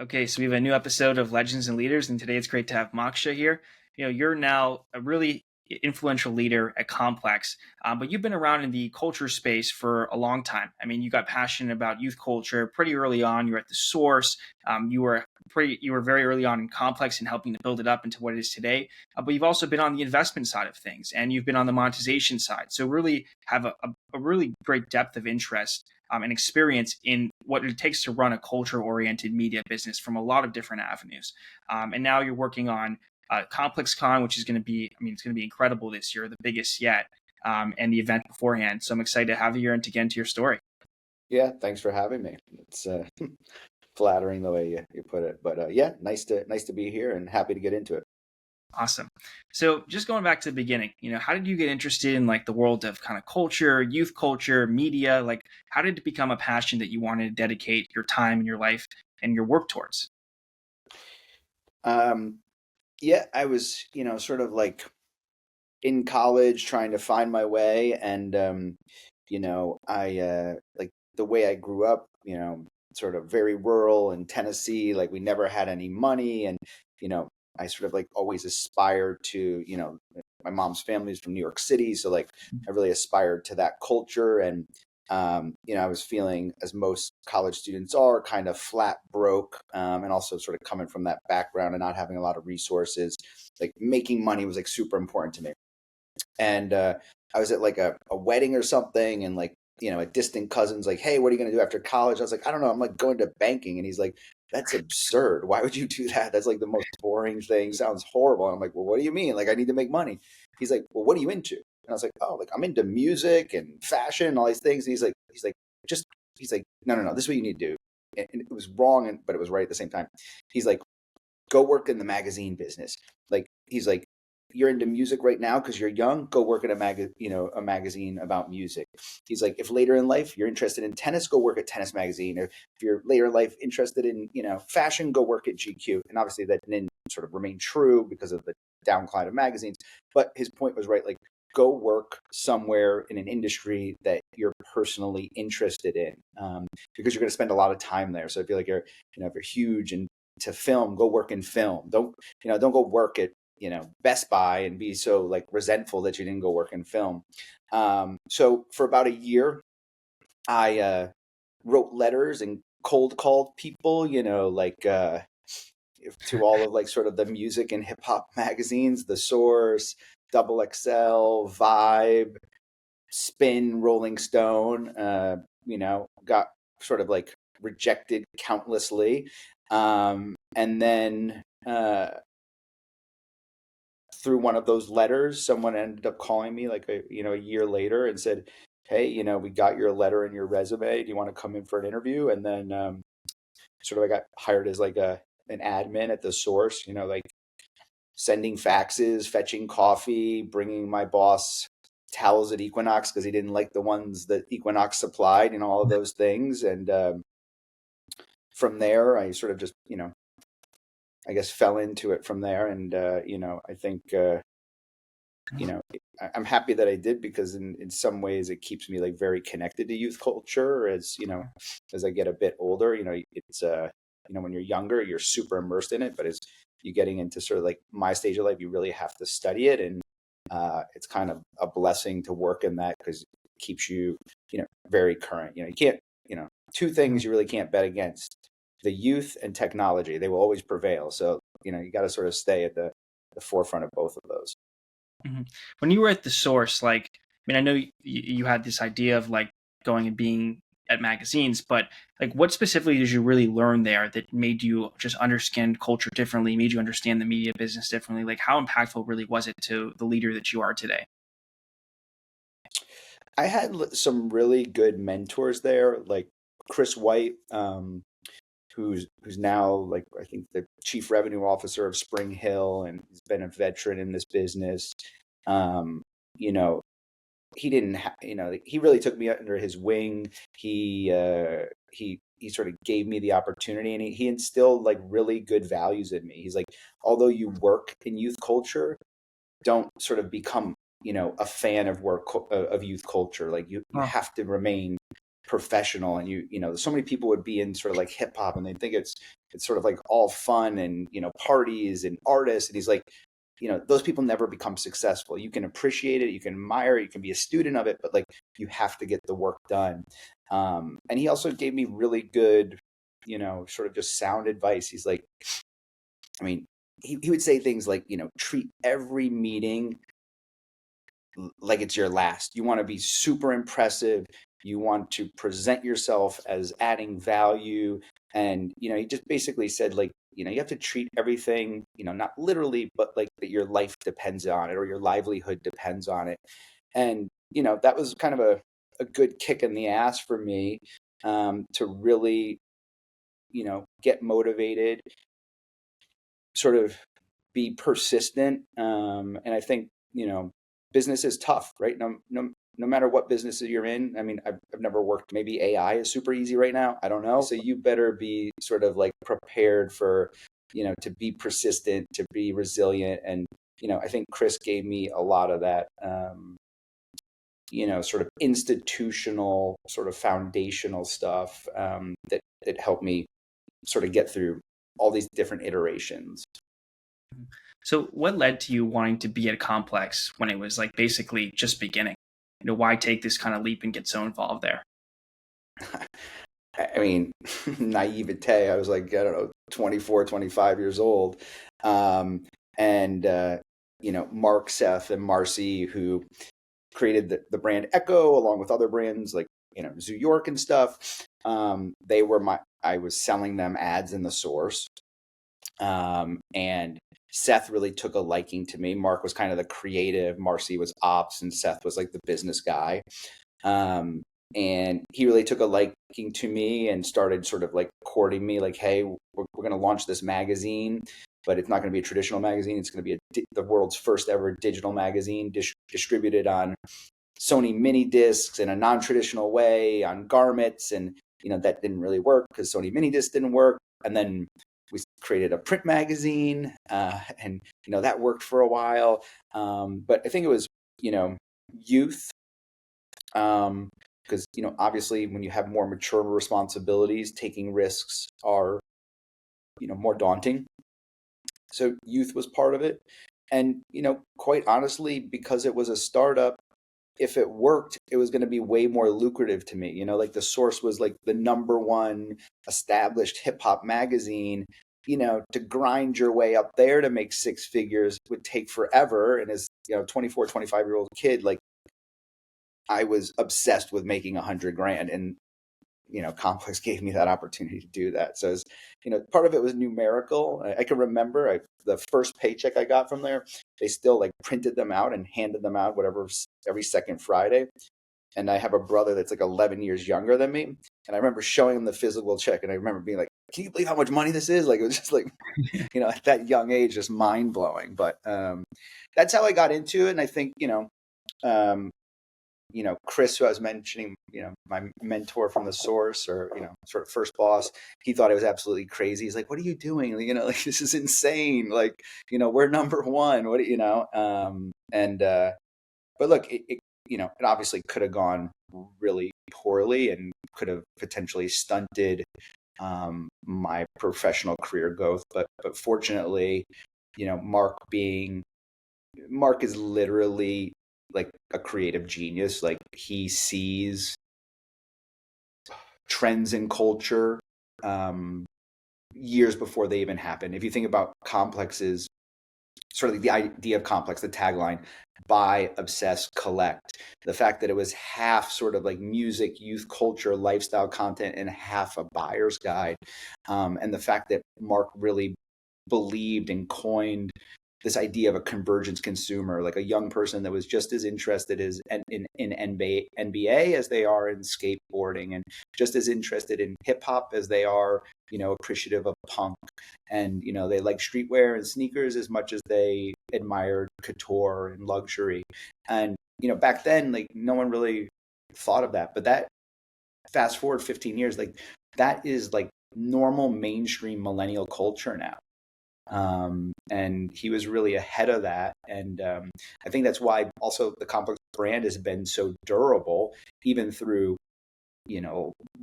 Okay, so we have a new episode of Legends and Leaders, and today it's great to have Moksha here. You're now a really influential leader at Complex, but you've been around in the culture space for a long time. I mean, you got passionate about youth culture pretty early on. You were at the source. You were very early on in Complex and helping to build it up into what it is today. But you've also been on the investment side of things, and you've been on the monetization side. So really have a really great depth of interest and experience in what it takes to run a culture-oriented media business from a lot of different avenues. And now you're working on ComplexCon, which is going to be, it's going to be incredible this year, the biggest yet, and the event beforehand. So I'm excited to have you here and to get into your story. Yeah, thanks for having me. It's flattering the way you put it, but yeah, nice to be here and happy to get into it. Awesome. So just going back to the beginning, how did you get interested in like the world of kind of culture, youth culture, media? Like, how did it become a passion that you wanted to dedicate your time and your life and your work towards? Um, yeah, I was, sort of like in college trying to find my way, and I like the way I grew up, sort of very rural in Tennessee. Like we never had any money, and you know, I sort of like always aspired to, my mom's family is from New York City, so like I really aspired to that culture, and I was feeling, as most college students are, kind of flat broke, and also sort of coming from that background and not having a lot of resources. Like making money was like super important to me, and I was at like a wedding or something, and like a distant cousin's like, "Hey, what are you going to do after college?" I was like, "I don't know. I'm like going to banking," and he's like, "That's absurd. Why would you do that? That's like the most boring thing. Sounds horrible." And I'm like, "Well, what do you mean? Like, I need to make money." He's like, "Well, what are you into?" And I was like, "Oh, like I'm into music and fashion and all these things." And just he's like, "No, no, no. This is what you need to do." And it was wrong, but it was right at the same time. He's like, "Go work in the magazine business." Like he's like, "You're into music right now because you're young. Go work at a magazine about music." He's like, "If later in life you're interested in tennis, go work at Tennis Magazine. Or if you're later in life interested in fashion, go work at GQ." And obviously that didn't sort of remain true because of the downcline of magazines. But his point was right. Like, go work somewhere in an industry that you're personally interested in, because you're going to spend a lot of time there. So I feel like if you're huge into film, go work in film. Don't go work at Best Buy and be so like resentful that you didn't go work in film. So for about a year, I wrote letters and cold called people, to all of like sort of the music and hip hop magazines, The Source, Double XL, Vibe, Spin, Rolling Stone. Got sort of like rejected countlessly, and then through one of those letters, someone ended up calling me like a year later and said, "Hey, we got your letter and your resume. Do you want to come in for an interview?" And then sort of I got hired as like an admin at the source, like sending faxes, fetching coffee, bringing my boss towels at Equinox because he didn't like the ones that Equinox supplied, all of those things. And from there, I sort of just, I guess fell into it from there. And, I think, I'm happy that I did because in some ways it keeps me like very connected to youth culture as I get a bit older. It's when you're younger, you're super immersed in it, but as you getting into sort of like my stage of life, you really have to study it, and it's kind of a blessing to work in that because it keeps you very current. You can't two things you really can't bet against: the youth and technology. They will always prevail. So you got to sort of stay at the forefront of both of those. Mhm. When you were at the source, like, I know you had this idea of like going and being at magazines, but like, what specifically did you really learn there that made you just understand culture differently, made you understand the media business differently? Like, how impactful really was it to the leader that you are today? I had some really good mentors there, like Chris White, who's now like I think the chief revenue officer of Spring Hill, and he's been a veteran in this business. Um, you know, he didn't, he really took me under his wing. He sort of gave me the opportunity, and he instilled like really good values in me. He's like, although you work in youth culture, don't sort of become a fan of youth culture. Like you Oh, have to remain professional, and so many people would be in sort of like hip hop and they think it's sort of like all fun and parties and artists, and he's like, those people never become successful. You can appreciate it, you can admire it, you can be a student of it, but like you have to get the work done. And he also gave me really good, sort of just sound advice. He's like, I mean, he would say things like, treat every meeting like it's your last. You want to be super impressive. You want to present yourself as adding value. And, he just basically said, like, you have to treat everything, not literally, but like that your life depends on it or your livelihood depends on it. And, that was kind of a good kick in the ass for me, to really, get motivated, sort of be persistent. And I think, business is tough, right? No matter what business you're in. I mean, I've never worked. Maybe AI is super easy right now. I don't know. So you better be sort of like prepared for, to be persistent, to be resilient. And, I think Chris gave me a lot of that, sort of institutional, sort of foundational stuff, that helped me sort of get through all these different iterations. So what led to you wanting to be at Complex when it was like basically just beginning? Why take this kind of leap and get so involved there? I mean, naivete. I was like, I don't know, 24, 25 years old. And, Mark, Seth, and Marcy, who created the brand Echo along with other brands like, Zoo York and stuff. I was selling them ads in the source. And Seth really took a liking to me. Mark was kind of the creative, Marcy was ops, and Seth was like the business guy. And he really took a liking to me and started sort of like courting me, like, hey, we're going to launch this magazine, but it's not going to be a traditional magazine. It's going to be the world's first ever digital magazine, distributed on Sony mini discs in a non-traditional way on garments. And, that didn't really work because Sony mini discs didn't work. And then we created a print magazine, and, that worked for a while. But I think it was, youth, because, obviously when you have more mature responsibilities, taking risks are, more daunting. So youth was part of it. And, quite honestly, because it was a startup, if it worked, it was going to be way more lucrative to me. Like the source was like the #1 established hip hop magazine. To grind your way up there to make six figures would take forever. And as 24, 25-year-old kid, like I was obsessed with making $100,000, and Complex gave me that opportunity to do that. So, part of it was numerical. I can remember the first paycheck I got from there, they still like printed them out and handed them out, whatever, every second Friday. And I have a brother that's like 11 years younger than me. And I remember showing him the physical check, and I remember being like, can you believe how much money this is? Like, it was just like, at that young age, just mind blowing. But that's how I got into it. And I think, Chris, who I was mentioning, my mentor from the source, or, sort of first boss, he thought it was absolutely crazy. He's like, what are you doing? Like, this is insane. Like, we're #1. But look, it obviously could have gone really poorly and could have potentially stunted, my professional career growth. But fortunately, Mark is literally like a creative genius. Like he sees trends in culture, years before they even happen. If you think about Complex's sort of like the idea of Complex, the tagline, buy, obsess, collect, the fact that it was half sort of like music, youth culture, lifestyle content, and half a buyer's guide. And the fact that Mark really believed and coined this idea of a convergence consumer, like a young person that was just as interested in NBA as they are in skateboarding, and just as interested in hip hop as they are, appreciative of punk. And, they like streetwear and sneakers as much as they admired couture and luxury. And, back then, like no one really thought of that. But that, fast forward 15 years, like that is like normal mainstream millennial culture now. And he was really ahead of that. And I think that's why also the Complex brand has been so durable, even through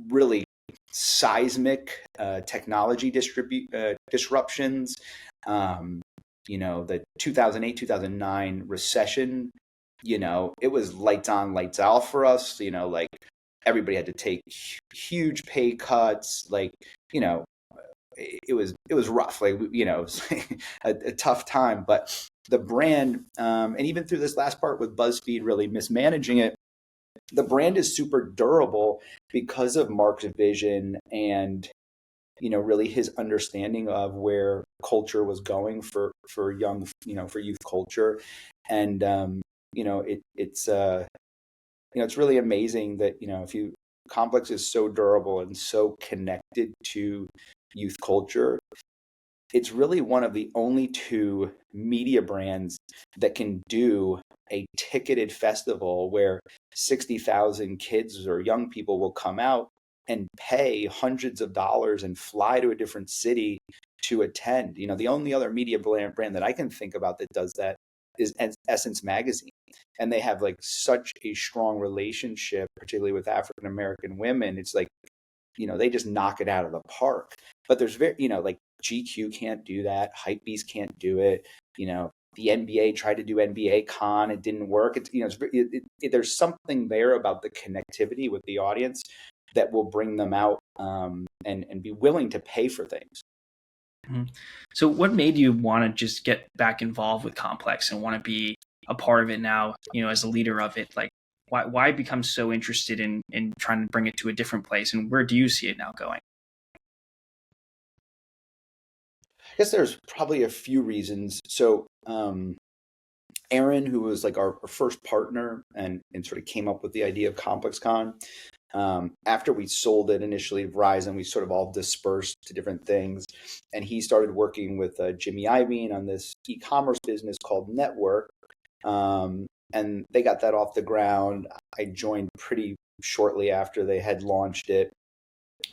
really seismic technology disruptions. The 2008, 2009 recession, it was lights on, lights out for us. Like everybody had to take huge pay cuts. Like, it was rough. Like, it was a tough time. But the brand, and even through this last part with BuzzFeed really mismanaging it, the brand is super durable because of Mark's vision and really his understanding of where culture was going for young, for youth culture. And it's really amazing that if you Complex is so durable and so connected to youth culture. It's really one of the only two media brands that can do a ticketed festival where 60,000 kids or young people will come out and pay hundreds of dollars and fly to a different city to attend. The only other media brand that I can think about that does that is Essence Magazine. And they have like such a strong relationship, particularly with African American women. It's like, they just knock it out of the park. But there's like GQ can't do that. Hypebeast can't do it. The NBA tried to do NBA Con. It didn't work. There's something there about the connectivity with the audience that will bring them out and be willing to pay for things. Mm-hmm. So what made you want to just get back involved with Complex and want to be a part of it now, as a leader of it? Like, why become so interested in trying to bring it to a different place, and where do you see it now going? I guess there's probably a few reasons. So Aaron, who was like our first partner and sort of came up with the idea of ComplexCon, after we sold it initially to Verizon, we sort of all dispersed to different things. And he started working with Jimmy Iovine on this e-commerce business called Network. And they got that off the ground. I joined pretty shortly after they had launched it.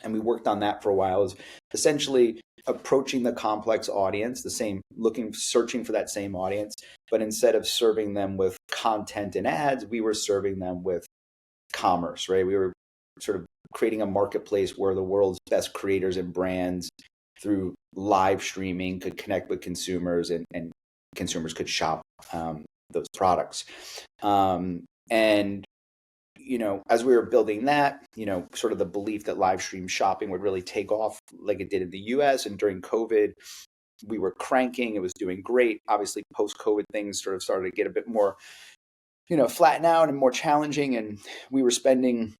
And we worked on that for a while. It was essentially approaching the Complex audience, searching for that same audience. But instead of serving them with content and ads, we were serving them with commerce, right? We were sort of creating a marketplace where the world's best creators and brands through live streaming could connect with consumers and consumers could shop those products. And as we were building that, sort of the belief that live stream shopping would really take off like it did in the US. And during COVID, we were cranking. It was doing great. Obviously, post-COVID, things sort of started to get a bit more, flatten out and more challenging. And we were spending,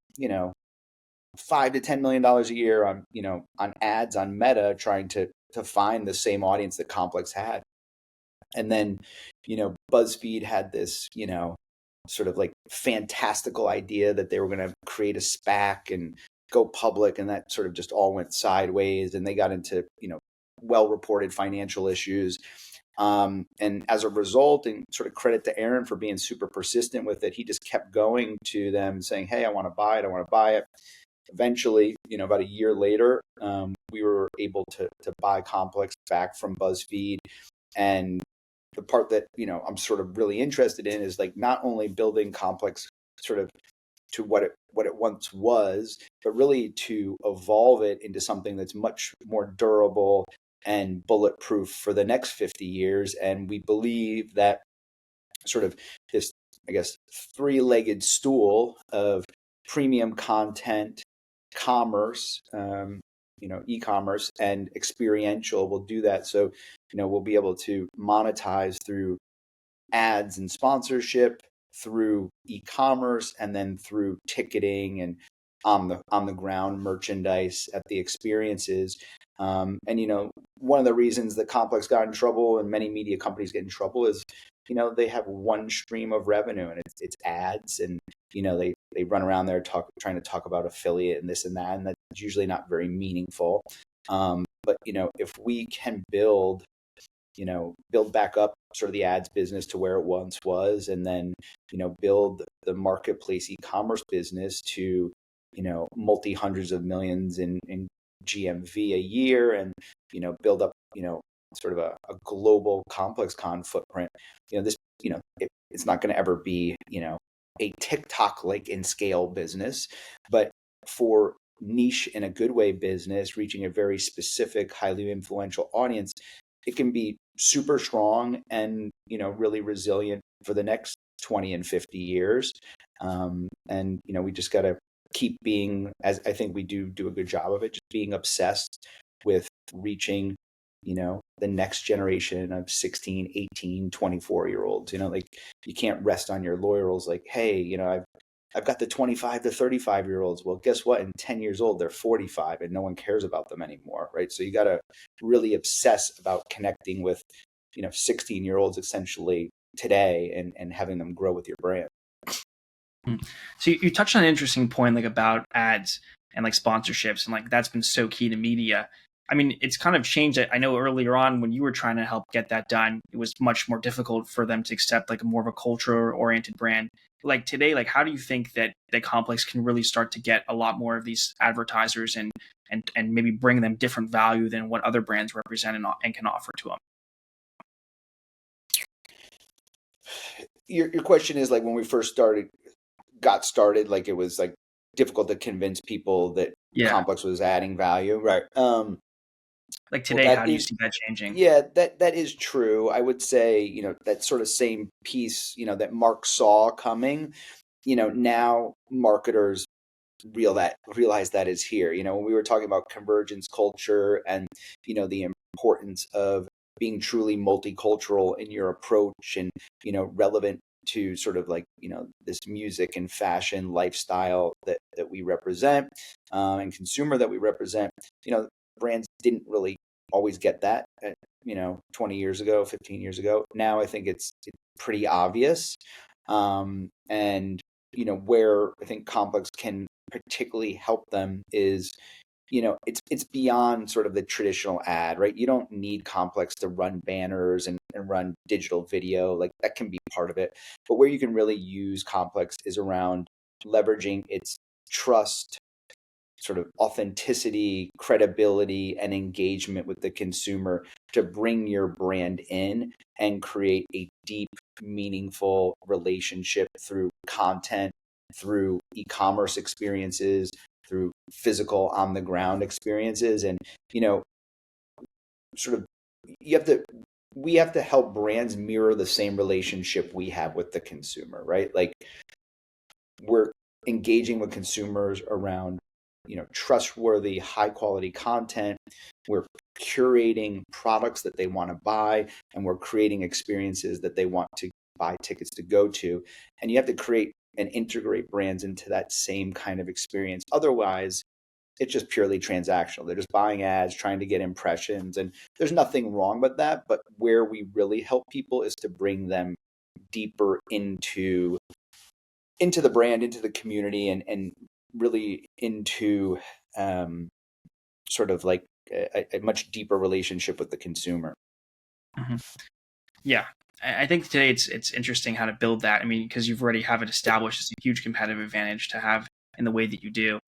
$5 to $10 million a year on ads on Meta, trying to find the same audience that Complex had. And then, BuzzFeed had this, sort of like fantastical idea that they were going to create a SPAC and go public. And that sort of just all went sideways. And they got into, well-reported financial issues. And as a result, and sort of credit to Aaron for being super persistent with it, he just kept going to them saying, hey, I want to buy it. I want to buy it. Eventually, about a year later, we were able to buy Complex back from BuzzFeed. And the part that, I'm sort of really interested in is like not only building Complex sort of to what it once was, but really to evolve it into something that's much more durable and bulletproof for the next 50 years. And we believe that sort of this, I guess, three-legged stool of premium content, commerce, e-commerce, and experiential will do that. So, we'll be able to monetize through ads and sponsorship, through e-commerce, and then through ticketing and on the ground merchandise at the experiences. And one of the reasons that Complex got in trouble and many media companies get in trouble is they have one stream of revenue, and it's ads, and they run around there trying to talk about affiliate and this and that, and that's usually not very meaningful. But if we can build back up sort of the ads business to where it once was, and then build the marketplace e-commerce business to multi hundreds of millions in GMV a year, and build up sort of a global ComplexCon footprint. It's not going to ever be a TikTok like in scale business, but for niche in a good way business, reaching a very specific, highly influential audience, it can be super strong and, really resilient for the next 20 and 50 years. And, we just got to keep being, as I think we do a good job of it, just being obsessed with reaching, the next generation of 16, 18, 24-year-olds. Like, you can't rest on your laurels like, hey, I've got the 25 to 35-year-olds. Well, guess what? In 10 years old, they're 45 and no one cares about them anymore, right? So you got to really obsess about connecting with, 16-year-olds essentially today and having them grow with your brand. So you touched on an interesting point, like about ads and like sponsorships, and like that's been so key to media. I mean, it's kind of changed. I know earlier on when you were trying to help get that done, it was much more difficult for them to accept like a more of a culture-oriented brand. Like today, like how do you think that Complex can really start to get a lot more of these advertisers and maybe bring them different value than what other brands represent and can offer to them? Your question is like when we first got started, like it was like difficult to convince people that Yeah. Complex was adding value, right? Like today, how do you see that changing? Yeah, that is true. I would say, that sort of same piece, that Mark saw coming, now marketers realize that is here. When we were talking about convergence culture and, the importance of being truly multicultural in your approach and, relevant to sort of like, this music and fashion lifestyle that we represent, and consumer that we represent, brands didn't really always get that, 20 years ago, 15 years ago. Now I think it's pretty obvious. And, where I think Complex can particularly help them is, it's beyond sort of the traditional ad, right? You don't need Complex to run banners and run digital video. Like that can be part of it. But where you can really use Complex is around leveraging its trust, sort of authenticity, credibility, and engagement with the consumer to bring your brand in and create a deep, meaningful relationship through content, through e-commerce experiences, through physical on the ground experiences. And, sort of we have to help brands mirror the same relationship we have with the consumer, right? Like we're engaging with consumers around, trustworthy, high quality content. We're curating products that they want to buy, and we're creating experiences that they want to buy tickets to go to. And you have to create and integrate brands into that same kind of experience. Otherwise, it's just purely transactional. They're just buying ads, trying to get impressions, and there's nothing wrong with that. But where we really help people is to bring them deeper into the brand, into the community, and really into sort of like a much deeper relationship with the consumer. Mm-hmm. Yeah. I think today it's interesting how to build that. I mean, because you've already have it established, it's a huge competitive advantage to have in the way that you do.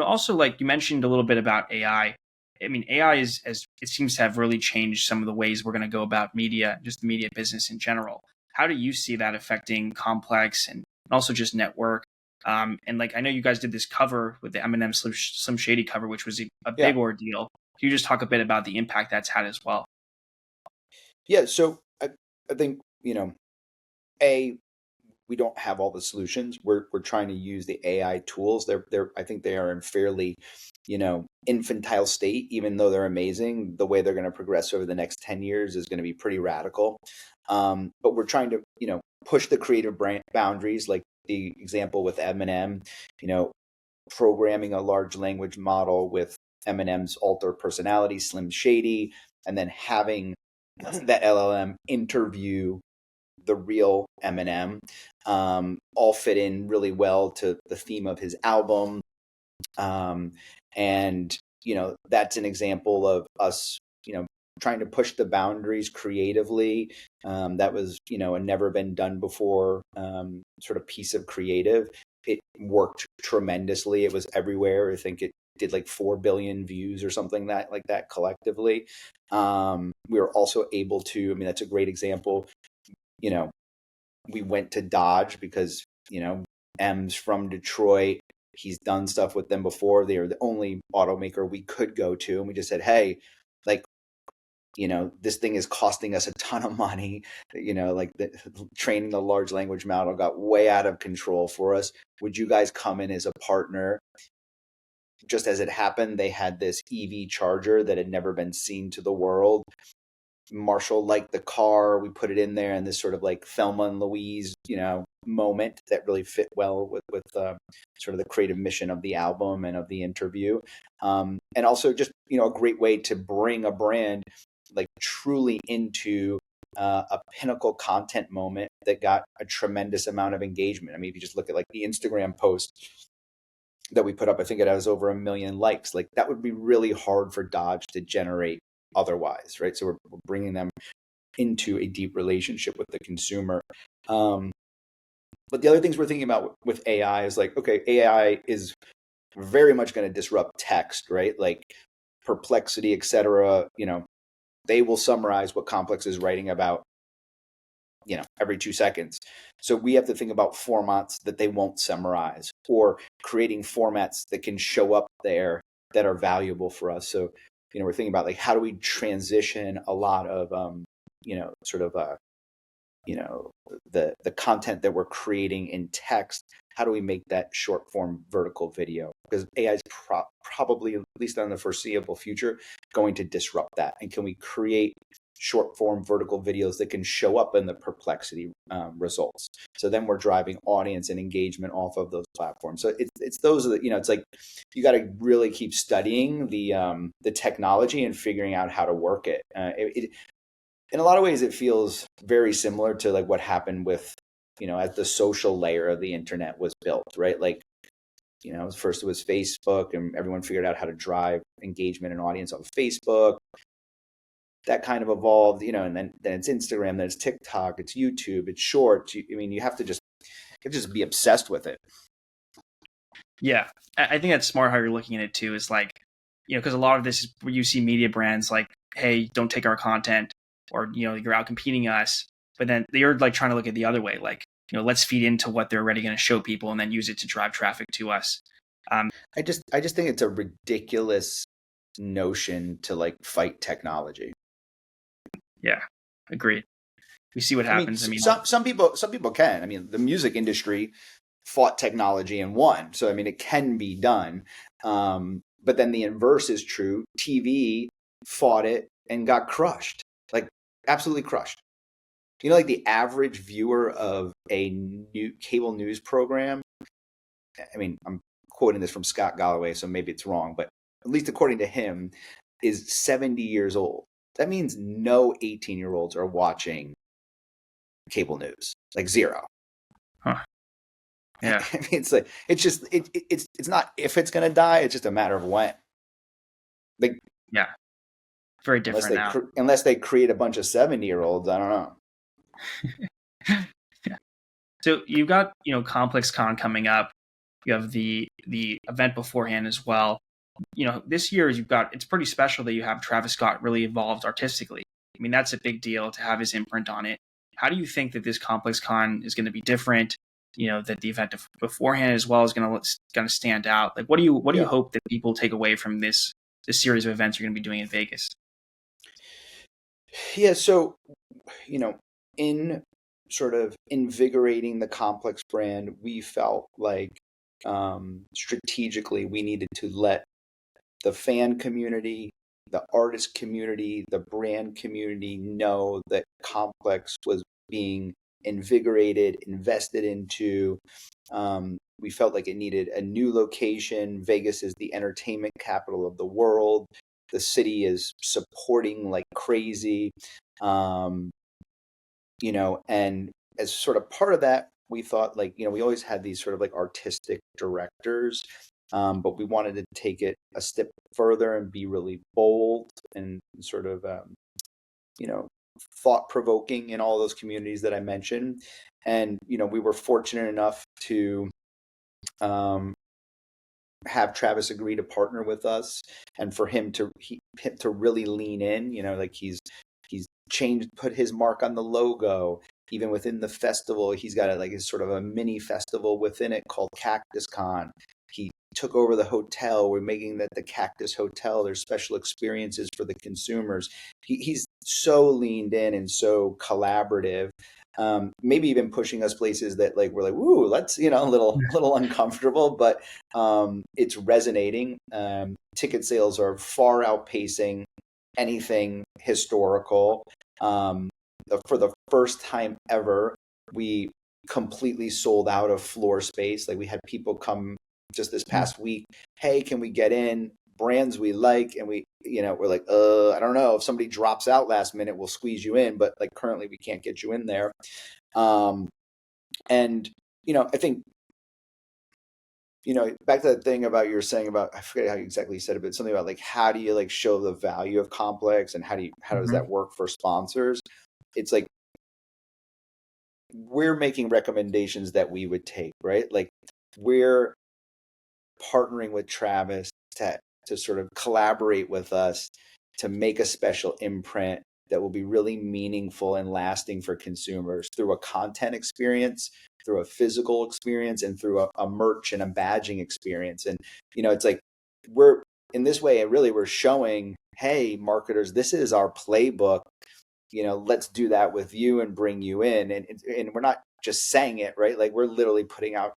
Also, like you mentioned a little bit about AI. I mean, AI it seems to have really changed some of the ways we're going to go about media, just the media business in general. How do you see that affecting Complex and also just network? And like, I know you guys did this cover with the Eminem Slim Shady cover, which was a big ordeal. Can you just talk a bit about the impact that's had as well? Yeah. So I think, we don't have all the solutions. We're trying to use the AI tools. I think they are in fairly, infantile state, even though they're amazing. The way they're going to progress over the next 10 years is going to be pretty radical. But we're trying to, push the creative boundaries, like the example with Eminem, programming a large language model with Eminem's alter personality, Slim Shady, and then having that LLM interview the real Eminem, all fit in really well to the theme of his album. And, that's an example of us, trying to push the boundaries creatively. That was, a never been done before sort of piece of creative. It worked tremendously. It was everywhere. I think it did like 4 billion views or something like that collectively. We were also able to, that's a great example. We went to Dodge because, M's from Detroit. He's done stuff with them before. They are the only automaker we could go to. And we just said, hey, like, this thing is costing us a ton of money. Like training the large language model got way out of control for us. Would you guys come in as a partner? Just as it happened, they had this EV charger that had never been seen to the world. Marshall liked the car. We put it in there, and this sort of like Thelma and Louise, moment that really fit well with sort of the creative mission of the album and of the interview. And also just, a great way to bring a brand like truly into a pinnacle content moment that got a tremendous amount of engagement. I mean, if you just look at like the Instagram post that we put up, I think it has over 1 million likes. Like that would be really hard for Dodge to generate otherwise, right? So we're bringing them into a deep relationship with the consumer. But the other things we're thinking about with AI is like, okay, AI is very much going to disrupt text, right? Like Perplexity, et cetera, they will summarize what Complex is writing about, every 2 seconds. So we have to think about formats that they won't summarize, or creating formats that can show up there that are valuable for us. So, we're thinking about like, how do we transition a lot of, the content that we're creating in text? How do we make that short form vertical video? Because AI is probably, at least in the foreseeable future, going to disrupt that. And can we create short form vertical videos that can show up in the Perplexity results? So then we're driving audience and engagement off of those platforms. So it's those are the, it's like you got to really keep studying the technology and figuring out how to work it. In a lot of ways, it feels very similar to like what happened with, as the social layer of the internet was built, right? Like, first it was Facebook, and everyone figured out how to drive engagement and audience on Facebook. That kind of evolved, and then it's Instagram, then it's TikTok, it's YouTube, it's Shorts. You have to just be obsessed with it. Yeah, I think that's smart how you're looking at it too. Is like, because a lot of this is where you see media brands like, hey, don't take our content, or you're out competing us, but then they're like trying to look at the other way, like, let's feed into what they're already going to show people and then use it to drive traffic to us. I just think it's a ridiculous notion to like fight technology. Yeah, agreed. We see what happens. Some people can. The music industry fought technology and won. So it can be done. But then the inverse is true. TV fought it and got crushed, like absolutely crushed. Like the average viewer of a new cable news program, I'm quoting this from Scott Galloway, so maybe it's wrong, but at least according to him, is 70 years old. That means no 18-year-olds are watching cable news, like zero. Huh. Yeah. It's like, it's not if it's going to die, it's just a matter of when. Like, yeah. Very different unless they create a bunch of 70-year-olds, I don't know. Yeah. So you've got, ComplexCon coming up. You have the event beforehand as well. This year it's pretty special that you have Travis Scott really involved artistically. That's a big deal to have his imprint on it. How do you think that this ComplexCon is going to be different? That the event beforehand as well is going to stand out. Like, what do you hope that people take away from this series of events you're going to be doing in Vegas? Yeah. So, in sort of invigorating the Complex brand, we felt like strategically we needed to let the fan community, the artist community, the brand community know that Complex was being invigorated, invested into. We felt like it needed a new location. Vegas is the entertainment capital of the world. The city is supporting like crazy. And as sort of part of that, we thought like, we always had these sort of like artistic directors, but we wanted to take it a step further and be really bold and sort of, thought-provoking in all those communities that I mentioned. And, we were fortunate enough to have Travis agree to partner with us, and for him to really lean in, like he's put his mark on the logo. Even within the festival, he's got like his sort of a mini festival within it called CactusCon. He took over the hotel. We're making that the Cactus Hotel. There's special experiences for the consumers. He's so leaned in and so collaborative. Maybe even pushing us places that like we're like, ooh, let's a little uncomfortable, but it's resonating. Ticket sales are far outpacing anything historical. For the first time ever, we completely sold out of floor space. Like we had people come just this past week. Hey, can we get in? Brands we like, and we're like, I don't know. If somebody drops out last minute, we'll squeeze you in. But like currently, we can't get you in there. And I think back to that thing about you were saying about, I forget how you exactly said it, but something about like how do you like show the value of Complex and how does that work for sponsors? It's like we're making recommendations that we would take, right? Like we're partnering with Travis to sort of collaborate with us to make a special imprint that will be really meaningful and lasting for consumers through a content experience, through a physical experience, and through a merch and a badging experience. And, it's like we're in this way, and really we're showing, hey, marketers, this is our playbook. Let's do that with you and bring you in. And we're not just saying it, right? Like we're literally putting out,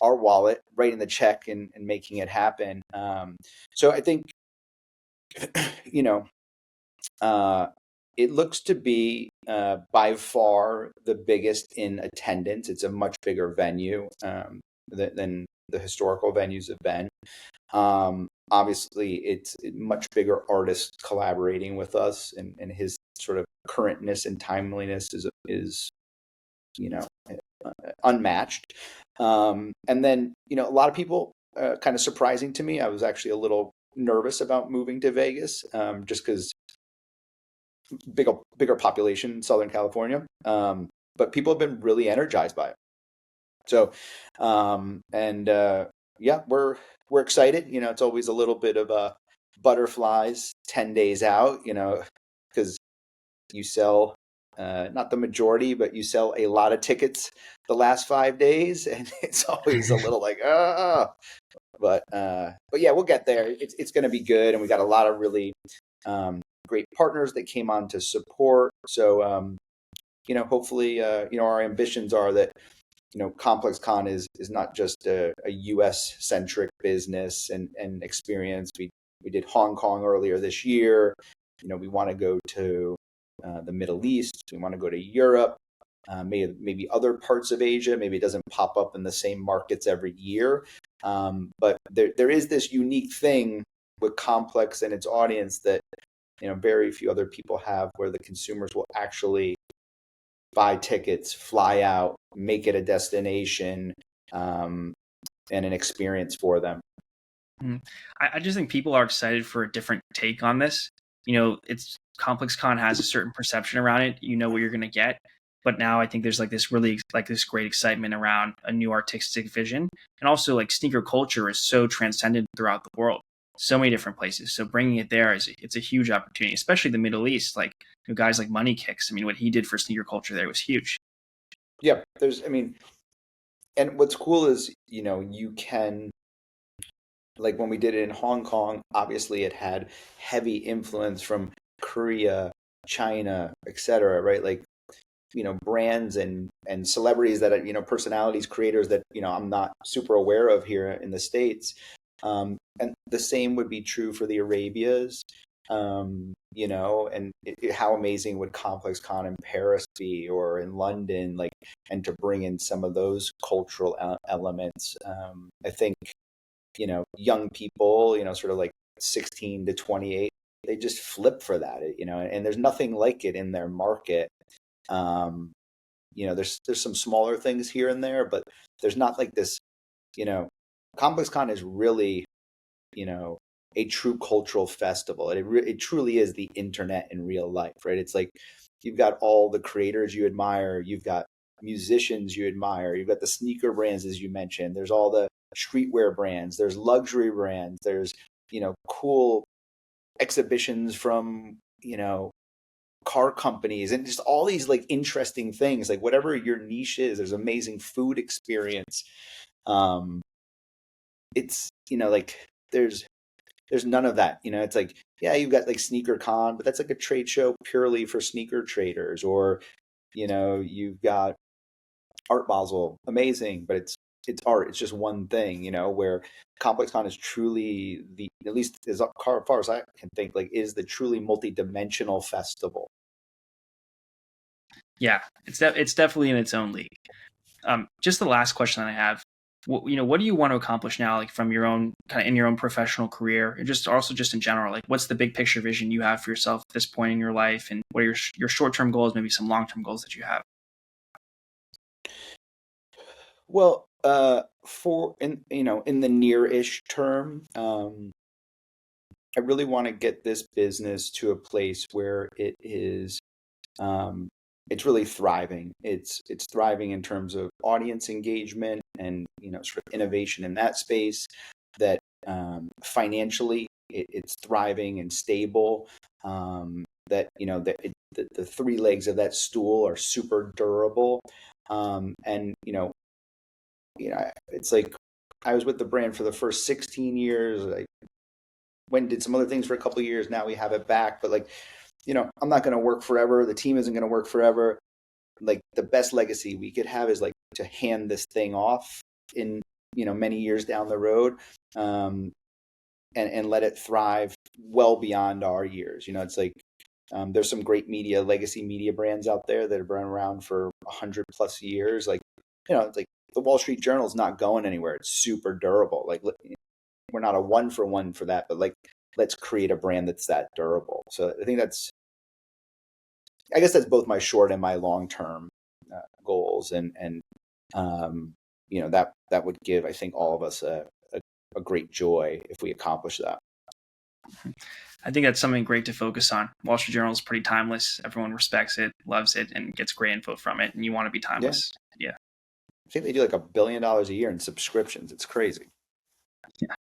our wallet, writing the check and making it happen. So I think, it looks to be by far the biggest in attendance. It's a much bigger venue than the historical venues have been. Obviously, it's much bigger artists collaborating with us, and his sort of currentness and timeliness is unmatched. And then, a lot of people, kind of surprising to me. I was actually a little nervous about moving to Vegas, just because bigger population in Southern California. But people have been really energized by it. So, yeah, we're excited. It's always a little bit of butterflies 10 days out, because you sell, not the majority, but you sell a lot of tickets the last 5 days, and it's always a little like, but yeah, we'll get there. It's going to be good, and we got a lot of really great partners that came on to support. So, hopefully, our ambitions are that ComplexCon is not just a U.S. centric business and experience. We did Hong Kong earlier this year. We want to go to the Middle East. We want to go to Europe, maybe other parts of Asia. Maybe it doesn't pop up in the same markets every year. But there is this unique thing with Complex and its audience that very few other people have, where the consumers will actually buy tickets, fly out, make it a destination, and an experience for them. I just think people are excited for a different take on this. It's ComplexCon has a certain perception around it. You know what you're going to get. But now I think there's like this really like this great excitement around a new artistic vision. And also like sneaker culture is so transcendent throughout the world, so many different places. So bringing it there it's a huge opportunity, especially the Middle East. Like guys like Money Kicks. I mean, what he did for sneaker culture there was huge. Yeah, and what's cool is, you can, like when we did it in Hong Kong, obviously it had heavy influence from Korea, China, etc., right? Like, brands and celebrities that are, personalities, creators that, I'm not super aware of here in the States. And the same would be true for the Arabias, and how amazing would ComplexCon in Paris be, or in London, like, and to bring in some of those cultural elements. I think, young people, sort of like 16 to 28, they just flip for that, and there's nothing like it in their market. There's some smaller things here and there, but there's not like this, ComplexCon is really, a true cultural festival. It truly is the internet in real life, right? It's like you've got all the creators you admire, you've got musicians you admire, you've got the sneaker brands, as you mentioned, there's all the streetwear brands, there's luxury brands, there's, cool exhibitions from, car companies, and just all these like interesting things, like whatever your niche is. There's amazing food experience. it's, like there's none of that. It's like, yeah, you've got like Sneaker Con, but that's like a trade show purely for sneaker traders. Or, you've got Art Basel, amazing, but it's art. It's just one thing, where ComplexCon is truly at least as far as I can think, like, is the truly multi-dimensional festival. Yeah, it's definitely in its own league. Just the last question that I have, what do you want to accomplish now, like from your own kind of in your own professional career, and just in general, like what's the big picture vision you have for yourself at this point in your life, and what are your short-term goals, maybe some long-term goals that you have? Well, for in the near-ish term, I really want to get this business to a place where um, it's really thriving. It's thriving in terms of audience engagement and sort of innovation in that space. That financially it's thriving and stable. That the three legs of that stool are super durable. And it's like I was with the brand for the first 16 years. I went and did some other things for a couple of years. Now we have it back, but like, I'm not going to work forever. The team isn't going to work forever. Like the best legacy we could have is like to hand this thing off in, many years down the road, and let it thrive well beyond our years. It's like, there's some great legacy media brands out there that have been around for 100+ years. Like, it's like the Wall Street Journal is not going anywhere. It's super durable. Like, we're not a one for one for that, but like, let's create a brand that's that durable. So I think I guess that's both my short and my long term goals, and that would give, I think, all of us a great joy if we accomplish that. I think that's something great to focus on. Wall Street Journal is pretty timeless. Everyone respects it, loves it, and gets great info from it. And you want to be timeless. Yeah. I think they do like $1 billion a year in subscriptions. It's crazy. Yeah.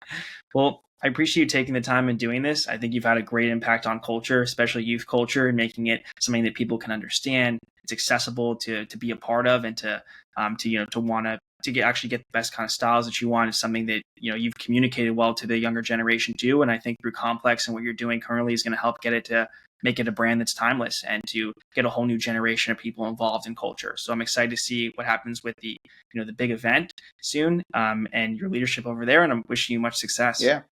Well, I appreciate you taking the time and doing this. I think you've had a great impact on culture, especially youth culture, and making it something that people can understand. It's accessible to be a part of, and to want to actually get the best kind of styles that you want is something that you've communicated well to the younger generation too. And I think through Complex and what you're doing currently is going to help make it a brand that's timeless and to get a whole new generation of people involved in culture. So I'm excited to see what happens with the big event soon, and your leadership over there. And I'm wishing you much success. Yeah.